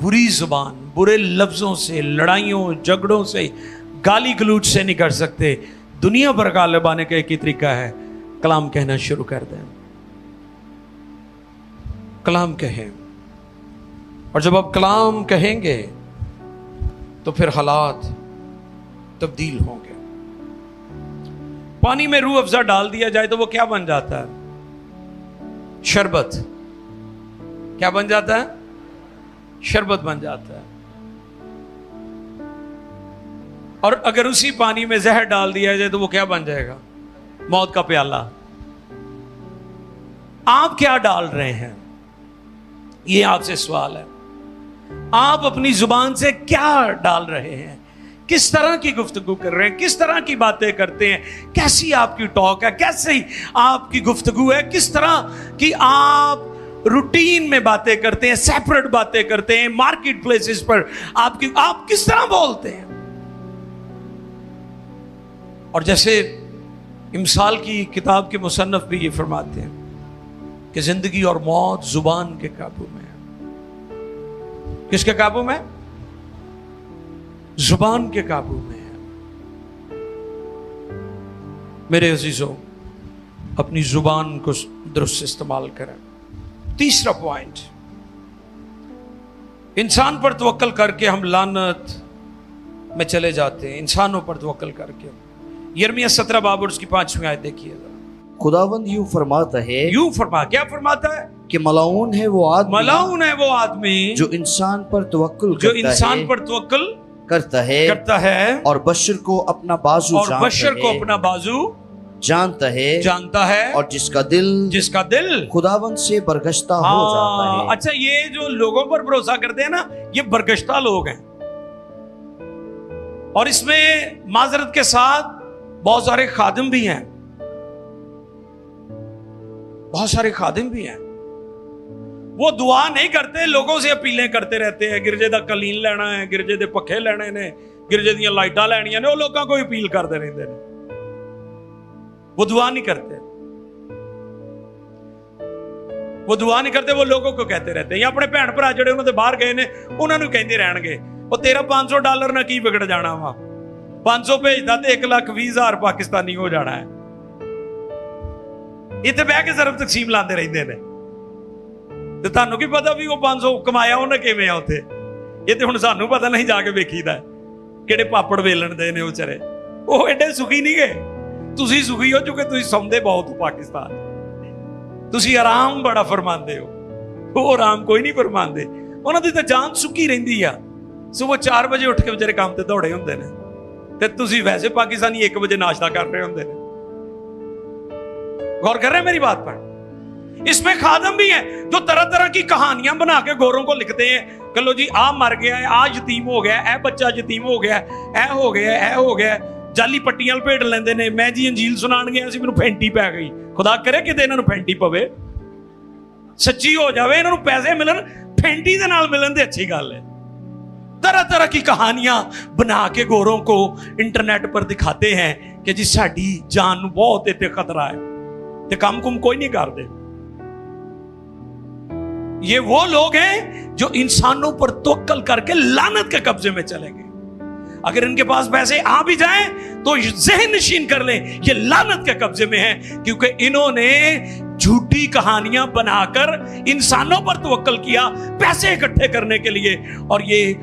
बुरी जुबान, बुरे लफ्ज़ों से, लड़ाइयों झगड़ों से, गाली गलूच से नहीं कर सकते। दुनिया भर गालिब आने का एक ही तरीका है, कलाम कहना शुरू कर दें। कलाम कहें, और जब आप कलाम कहेंगे तो फिर हालात तब्दील होंगे। पानी में रूह अफ़ज़ा डाल दिया जाए तो वो क्या बन जाता है? शरबत। क्या बन जाता है? शरबत बन जाता है। और अगर उसी पानी में जहर डाल दिया जाए तो वो क्या बन जाएगा? मौत का प्याला। आप क्या डाल रहे हैं? ये आपसे सवाल है। आप अपनी जुबान से क्या डाल रहे हैं? किस तरह की गुफ्तगू कर रहे हैं? किस तरह की बातें करते हैं? कैसी आपकी टॉक है? कैसी आपकी गुफ्तगू है? किस तरह की आप रूटीन में बातें करते हैं, सेपरेट बातें करते हैं, मार्केट प्लेसेस पर आप किस तरह बोलते हैं? और जैसे इमसाल की किताब के मुसन्नफ भी ये फरमाते हैं कि जिंदगी और मौत जुबान के काबू में है। किसके काबू में? जुबान के काबू में है। मेरे अजीजों, अपनी जुबान को दुरुस्त इस्तेमाल करें। तीसरा पॉइंट, इंसान पर तवक्कल करके हम लानत में चले जाते हैं। इंसानों पर तवक्कल करके। यिर्मयाह 17 बाब और उसकी 5वीं आयत देखिए जरा। खुदावंद यूं फरमाता है, क्या फरमाता है? कि मलाउन है वो आदमी जो इंसान पर तवक्कुल करता है और बशर को अपना बाजू जानता है और जिसका दिल खुदावंद से बरगश्ता हो जाता है। अच्छा, ये जो लोगों पर भरोसा करते हैं ना, ये बरगश्ता लोग हैं। और इसमें माजरत के साथ बहुत सारे खादिम भी हैं। वो दुआ नहीं करते, लोगों से अपीलें करते रहते हैं। गिरजे दा कलीन लेना है, गिरजे दे पखे लेने ने, गिरजे दी लाइटां लेनियां ने, वो लोगों को अपील करते रहते हैं। वो दुआ नहीं करते, वो लोगों को कहते रहते हैं। या अपने भैन भरा जिहड़े उन्हां दे बाहर गए ने, उन्हां नूं कहंदे रहणगे, वो तेरा $500 ना की बिगड़ जाना वा, 500 भेजदा ते 1,20,000 पाकिस्तानी हो जाना है। इत्थे बह के सिर्फ तकसीम लाते रहते हैं। ते तुहानूं की पता भी वो 500 कमाया उन्हें किवें आ उत्थे? ये ते हुण सानूं पता नहीं, जाके वेखीदा किहड़े पापड़ वेलण दे ने विचारे। वो एडे सुखी नहीं गए। तुसीं सुखी हो चुके, तुसीं सौंदे बहुत हो पाकिस्तान। तुसीं आराम बड़ा फरमांदे हो, वो आराम कोई नहीं फरमांदे। उन्हां दी तां जान सुखी रहिंदी आ। सुबह 4 बजे उठ के बेचारे काम ते दौड़े हुंदे ने, ते तुसीं वैसे पाकिस्तानी 1 बजे नाश्ता कर रहे हुंदे ने। गौर कर रहे हैं मेरी बात पर? इसमें खादम भी हैं जो तरह तरह की कहानियां बना के गोरों को लिखते हैं कि लो जी आ मर गया है, आ यतीम हो गया, ए बच्चा यतीम हो गया, ए हो गया। जाली पट्टियां लपेट लेंदे ने। मैं जी अंजील सुनान गया सी, मैनूं फैंटी पै गई। खुदा करे किते इन्हां नूं फैंटी पवे, सच्ची हो जावे, इन्हां नूं पैसे मिलन, फैंटी दे नाल मिलन ते अच्छी गल है। तरह तरह की कहानियां बना के गोरों को इंटरनेट पर दिखाते हैं कि जी साडी जान नूं बहुत इत्ते खतरा है, ते काम कुम कोई नहीं करते। ये वो लोग हैं जो इंसानों पर तवक्कल करके लानत के कब्जे में चलेंगे। अगर इनके पास पैसे आ भी जाएं तो ज़हन नशीन कर लें, ये लानत के कब्जे में है, क्योंकि इन्होंने झूठी कहानियां बनाकर इंसानों पर तवक्कल किया पैसे इकट्ठे करने के लिए। और ये